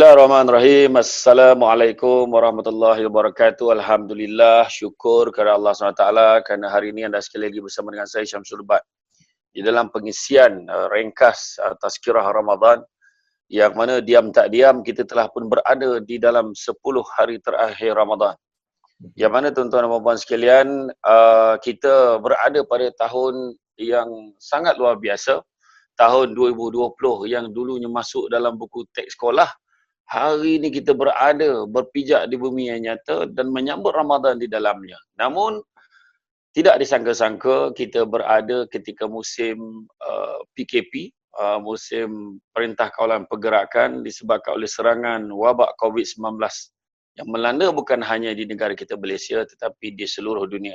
Bismillahirrahmanirrahim. Assalamualaikum warahmatullahi wabarakatuh. Alhamdulillah, syukur kepada Allah SWT kerana hari ini anda sekali lagi bersama dengan saya Syamsul Bat di dalam pengisian ringkas Tazkirah Ramadan, yang mana diam tak diam kita telah pun berada di dalam 10 hari terakhir Ramadan. Yang mana tuan-tuan dan puan-puan sekalian, kita berada pada tahun yang sangat luar biasa, tahun 2020 yang dulunya masuk dalam buku teks sekolah. Hari ini kita berada berpijak di bumi yang nyata dan menyambut Ramadan di dalamnya. Namun, tidak disangka-sangka kita berada ketika musim PKP, musim Perintah Kawalan Pergerakan disebabkan oleh serangan wabak COVID-19 yang melanda bukan hanya di negara kita Malaysia tetapi di seluruh dunia.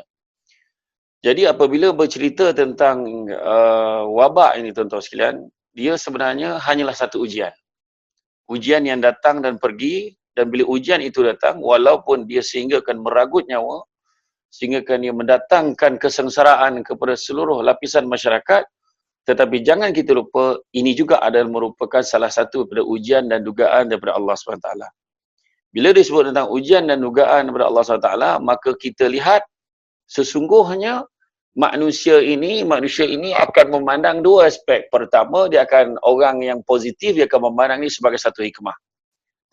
Jadi apabila bercerita tentang wabak ini tuan-tuan sekalian, dia sebenarnya hanyalah satu ujian. Ujian yang datang dan pergi, dan bila ujian itu datang, walaupun dia sehinggakan meragut nyawa, sehinggakan dia mendatangkan kesengsaraan kepada seluruh lapisan masyarakat, tetapi jangan kita lupa, ini juga adalah merupakan salah satu daripada ujian dan dugaan daripada Allah SWT. Bila disebut tentang ujian dan dugaan daripada Allah SWT, maka kita lihat sesungguhnya manusia ini akan memandang dua aspek. Pertama, dia akan orang yang positif, dia akan memandang ini sebagai satu hikmah.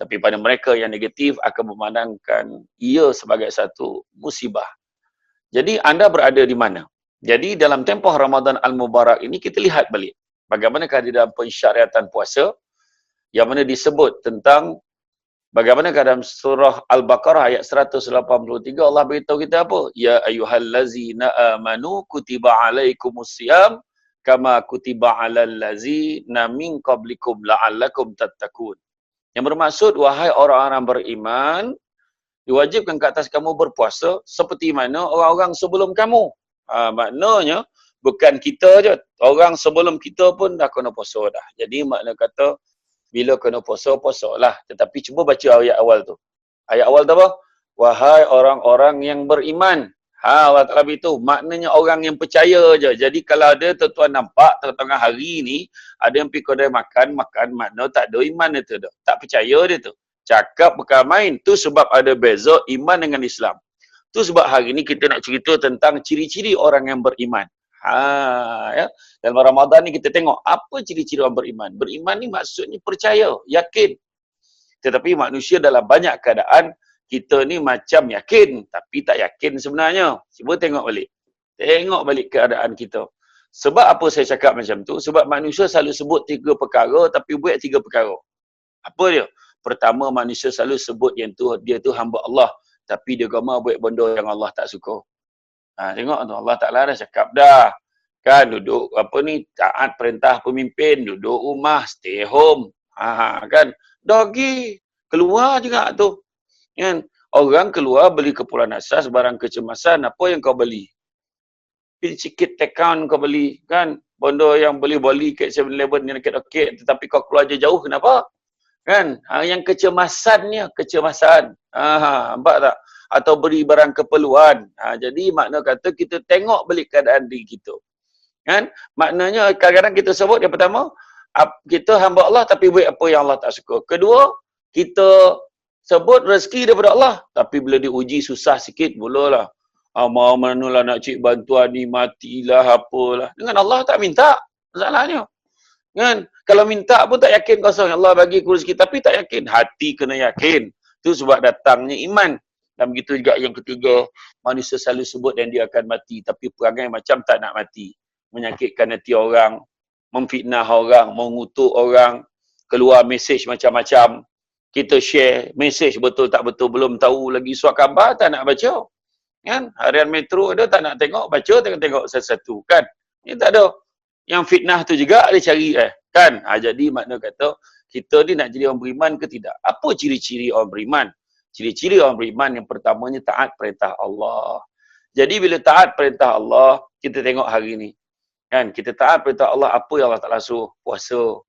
Tapi pada mereka yang negatif akan memandangkan ia sebagai satu musibah. Jadi anda berada di mana? Jadi dalam tempoh Ramadan Al-Mubarak ini kita lihat balik bagaimanakah di dalam pensyariatan puasa, yang mana disebut tentang bagaimana dalam surah Al-Baqarah ayat 183 Allah beritahu kita apa? Ya ayyuhallazina amanu kutiba alaikumusiyam kama kutiba alal ladzina min qablikum la'allakum tattaqun. Yang bermaksud, wahai orang-orang beriman, diwajibkan ke atas kamu berpuasa seperti mana orang-orang sebelum kamu. Maknanya bukan kita je, orang sebelum kita pun dah kena puasa dah. Jadi makna kata bila kena puasa, puasalah. Tetapi cuba baca ayat awal tu. Ayat awal tu apa? Wahai orang-orang yang beriman. Allah Ta'ala itu maknanya orang yang percaya je. Jadi kalau ada tuan-tuan nampak tengah-tengah hari ni, ada yang pergi kedai makan, makna tak ada iman dia tu. Tak percaya dia tu. Cakap bukan main. Tu sebab ada beza iman dengan Islam. Tu sebab hari ni kita nak cerita tentang ciri-ciri orang yang beriman. Ya. Dalam Ramadan ni kita tengok apa ciri-ciri orang beriman. Beriman ni maksudnya percaya, yakin. Tetapi manusia dalam banyak keadaan, kita ni macam yakin tapi tak yakin sebenarnya. Cuba tengok balik. Tengok balik keadaan kita. Sebab apa saya cakap macam tu? Sebab manusia selalu sebut 3 perkara tapi buat 3 perkara. Apa dia? Pertama, manusia selalu sebut yang tu dia tu hamba Allah, tapi dia gemar buat benda yang Allah tak suka. Tengok tu, Allah Ta'ala dah cakap dah. Kan, duduk taat perintah pemimpin, duduk rumah, stay home. Kan, dogi, keluar juga tu. Kan, orang keluar beli keperluan asas, barang kecemasan, apa yang kau beli? Sikit account kau beli, kan? Benda yang beli kat 7-Eleven yang dekat-dekat, tetapi kau keluar jauh, kenapa? Kan, yang kecemasannya, kecemasan. Nampak tak? Atau beri barang keperluan. Jadi makna kata kita tengok balik keadaan diri kita. Kan? Maknanya kadang-kadang kita sebut yang pertama, kita hamba Allah tapi buat apa yang Allah tak suka. Kedua, kita sebut rezeki daripada Allah tapi bila diuji susah sikit mulalah. Mau manalah nak cik bantuan ni, matilah apalah. Dengan Allah tak minta. Masalahnya. Kan? Kalau minta pun tak yakin kosong. Allah bagi rezeki tapi tak yakin. Hati kena yakin. Itu sebab datangnya iman. Dan begitu juga yang ketiga, manusia selalu sebut dan dia akan mati. Tapi perangai macam tak nak mati. Menyakitkan hati orang, memfitnah orang, mengutuk orang, keluar mesej macam-macam. Kita share mesej betul tak betul, belum tahu lagi. Surat khabar tak nak baca. Kan? Harian Metro ada tak nak tengok, baca tengok satu-satu. Kan? Ini tak ada. Yang fitnah tu juga dia cari. Kan? Jadi makna kata, kita ni nak jadi orang beriman ke tidak? Apa ciri-ciri orang beriman? Ciri-ciri orang beriman yang pertamanya taat perintah Allah. Jadi bila taat perintah Allah, kita tengok hari ni. Kan? Kita taat perintah Allah, apa yang Allah Ta'ala suruh? Puasa.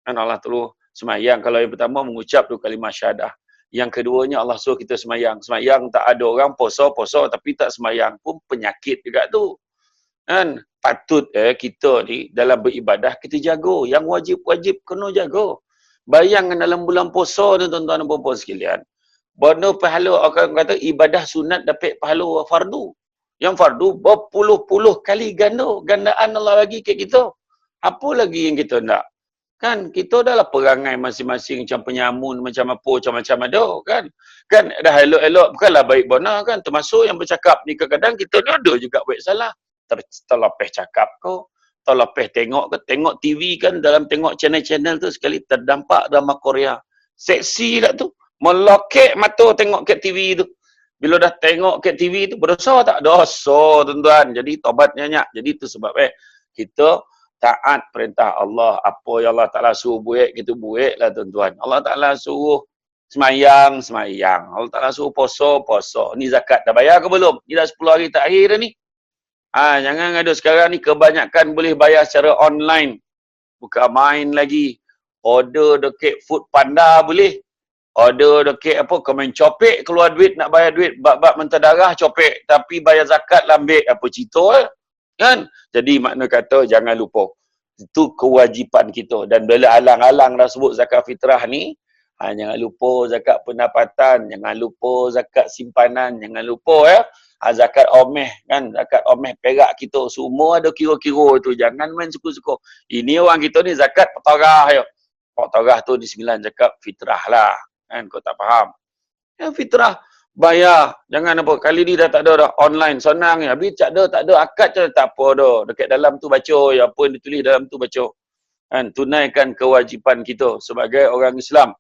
Kan Allah suruh semayang. Kalau yang pertama mengucap tu kalimah syahadah. Yang keduanya Allah suruh kita semayang. Semayang tak ada orang puasa tapi tak semayang pun penyakit juga tu. Kan? Patut kita ni dalam beribadah kita jaga. Yang wajib-wajib kena jaga. Bayangkan dalam bulan puasa ni tuan-tuan dan puan sekalian. Bono pahala orang kata ibadah sunat dapat pahala fardu. Yang fardu berpuluh-puluh kali gandaan Allah bagi ke kita. Apa lagi yang kita nak? Kan kita dah lah perangai masing-masing macam penyamun, macam apa, macam-macam ada kan. Kan dah elok-elok, bukanlah baik benar kan. Termasuk yang bercakap ni kadang-kadang kita ni ada juga baik salah. Terlepeh cakap kau, terlepeh tengok ke, tengok TV kan, dalam tengok channel-channel tu sekali terdampak drama Korea. Seksi tak tu. Melokek mata tengok kat TV tu. Bila dah tengok kat TV tu, berdosa tak? Dosa tuan-tuan. Jadi tobatnya nyak. Jadi tu sebab kita taat perintah Allah. Apa yang Allah Ta'ala suruh buat, kita buat lah tuan-tuan. Allah Ta'ala suruh semayang. Allah Ta'ala suruh poso. Ni zakat dah bayar ke belum? Ni dah 10 hari terakhir dah ni. Jangan ada sekarang ni kebanyakan boleh bayar secara online. Bukan main lagi. Order dekat Food Panda boleh. Order dekat apa, kau main copek, keluar duit, nak bayar duit, bab-bab mentah darah, copek. Tapi bayar zakat lambik, apa cerita kan? Jadi makna kata, jangan lupa. Itu kewajipan kita. Dan bila alang-alang dah sebut zakat fitrah ni, jangan lupa zakat pendapatan, jangan lupa zakat simpanan, jangan lupa zakat omeh kan, zakat omeh perak kita. Semua ada kira-kira tu. Jangan main suku-suku. Ini orang kita ni zakat petarah. Petarah tu di 9 zakat fitrah lah. Kan kau tak faham. Fitrah bayar. Jangan apa. Kali ni dah tak ada dah. Online. Senang ya. Habis tak ada akad je. Tak apa dah. Dekat dalam tu baca. Ya, apa yang ditulis dalam tu baca. Kan. Tunaikan kewajipan kita sebagai orang Islam.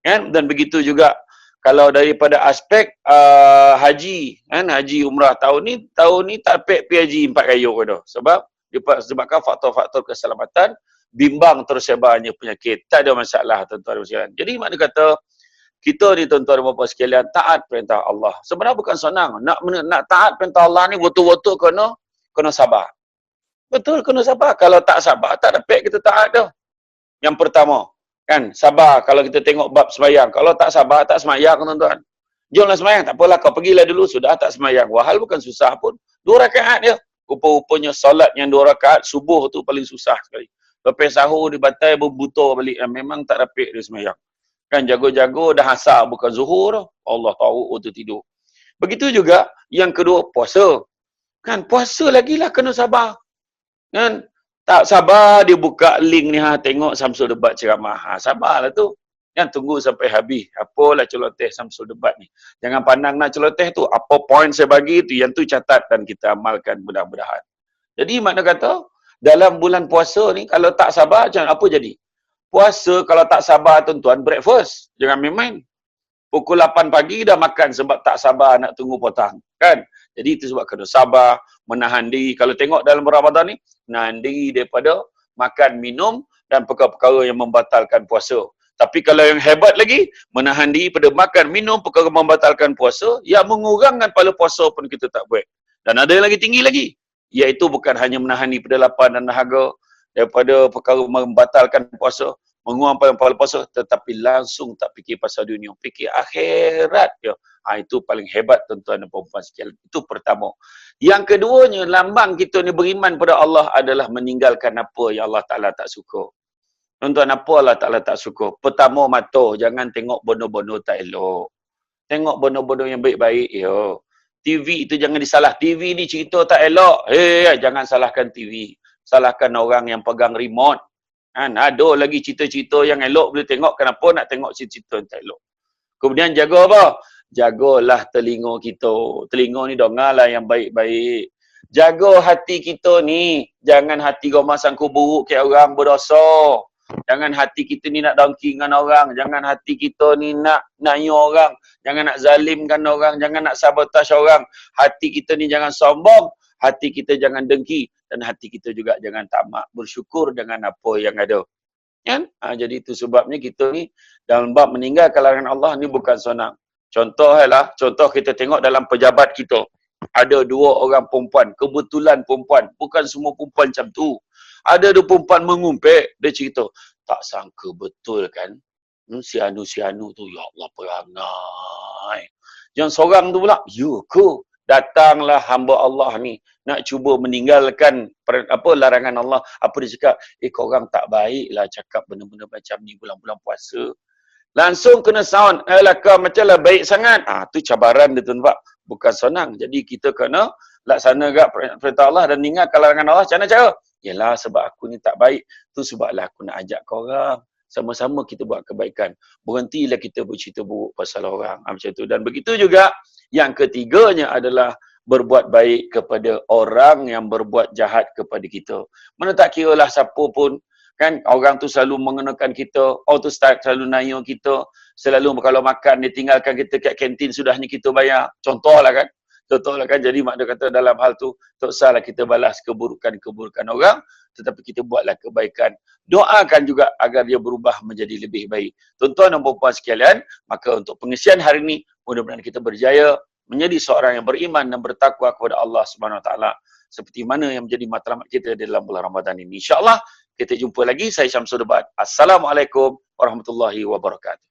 Kan. Dan begitu juga. Kalau daripada aspek haji. Kan. Haji umrah tahun ni tak dapat pergi haji 4 kayuk dah. Sebabkan faktor-faktor keselamatan. Bimbang tersebarnya penyakit. Tak ada masalah tuan-tuan dan sekalian. Jadi makna kata kita ni tuan-tuan dan puan sekalian taat perintah Allah. Sebenarnya bukan senang. Nak taat perintah Allah ni betul-betul kena sabar. Betul kena sabar. Kalau tak sabar tak dapat kita taat dah. Yang pertama, kan sabar kalau kita tengok bab sembahyang. Kalau tak sabar tak sembahyang tuan-tuan. Jomlah sembahyang, tak apalah kau pergilah dulu sudah tak sembahyang. Wahal bukan susah pun. 2 rakaat dia. Rupa-rupanya solat yang 2 rakaat subuh tu paling susah sekali. Lepas sahur dibatal berbuta balik. Memang tak dapat dia sembahyang. Kan jago-jago dah asar bukan zuhur dah. Allah tahu tu tidur. Begitu juga yang kedua puasa. Kan puasa lagilah kena sabar. Kan tak sabar dia buka link ni tengok Samsul Debat ceramah. Sabarlah tu. Kan tunggu sampai habis. Apalah celoteh Samsul Debat ni. Jangan pandang nak celoteh tu. Apa poin saya bagi tu, yang tu catat dan kita amalkan mudah-mudahan. Jadi makna kata dalam bulan puasa ni kalau tak sabar macam apa jadi? Puasa kalau tak sabar tuan-tuan, breakfast. Jangan main-main. Pukul 8 pagi dah makan sebab tak sabar nak tunggu petang. Kan? Jadi itu sebab kena sabar, menahan diri. Kalau tengok dalam Ramadan ni, menahan diri daripada makan, minum dan perkara-perkara yang membatalkan puasa. Tapi kalau yang hebat lagi, menahan diri pada makan, minum, perkara membatalkan puasa, yang mengurangkan pahala puasa pun kita tak buat. Dan ada yang lagi tinggi lagi, iaitu bukan hanya menahan diri pada lapar dan dahaga, daripada perkara membatalkan puasa, mengurangkan pahala puasa, tetapi langsung tak fikir pasal dunia, fikir akhirat dia. Itu paling hebat tuan-tuan dan puan-puan sekalian. Itu pertama. Yang keduanya, lambang kita ni beriman pada Allah adalah meninggalkan apa yang Allah Ta'ala tak suka. Tuan-tuan, apa Allah Ta'ala tak suka? Pertama, mata. Jangan tengok bono-bono tak elok. Tengok bono-bono yang baik-baik. TV itu jangan disalah. TV ni cerita tak elok. Jangan salahkan TV. Salahkan orang yang pegang remote. Kan? Ada lagi cerita-cerita yang elok boleh tengok. Kenapa nak tengok cerita-cerita yang tak elok? Kemudian jaga apa? Jagalah telinga kita. Telinga ni dengarlah yang baik-baik. Jaga hati kita ni. Jangan hati gomah sangku buruk ke orang berdosa. Jangan hati kita ni nak dongki dengan orang. Jangan hati kita ni nak nayu orang. Jangan nak zalimkan orang. Jangan nak sabotaj orang. Hati kita ni jangan sombong. Hati kita jangan dengki. Dan hati kita juga jangan tamak. Bersyukur dengan apa yang ada. Kan? Jadi itu sebabnya kita ni dalam bab meninggalkan larangan Allah ni bukan senang. Contoh kita tengok dalam pejabat kita. Ada 2 orang perempuan. Kebetulan perempuan. Bukan semua perempuan macam tu. Ada 2 perempuan mengumpet. Dia cerita. Tak sangka betul kan. Si Anu tu. Ya Allah perangai. Yang seorang tu pula. Ya ke? Datanglah hamba Allah ni nak cuba meninggalkan larangan Allah. Apa dia cakap? Korang tak baiklah cakap benda-benda macam ni bulan-bulan puasa. Langsung kena sound, kau macam lah baik sangat. Tu cabaran dia tuan pak. Bukan senang. Jadi kita kena laksana gak perintah Allah dan ingat larangan Allah. Macam mana cara? Yalah sebab aku ni tak baik. Tu sebablah aku nak ajak kau orang. Sama-sama kita buat kebaikan. Berhentilah kita bercerita buruk pasal orang. Macam tu. Dan begitu juga yang ketiganya adalah berbuat baik kepada orang yang berbuat jahat kepada kita. Mana tak kira lah siapa pun. Kan orang tu selalu mengenakan kita, orang tu selalu nanya kita, selalu kalau makan dia tinggalkan kita kat kantin sudahnya kita bayar. Contohlah kan. Jadi mak dia kata dalam hal tu tak usahlah kita balas keburukan-keburukan orang, tetapi kita buatlah kebaikan. Doakan juga agar dia berubah menjadi lebih baik. Tuan-tuan dan puan-puan sekalian, maka untuk pengisian hari ini mudah-mudahan kita berjaya menjadi seorang yang beriman dan bertakwa kepada Allah Subhanahu Wa Taala seperti mana yang menjadi matlamat kita dalam bulan Ramadan ini. Insya-Allah kita jumpa lagi. Saya Syamsul Debat. Assalamualaikum warahmatullahi wabarakatuh.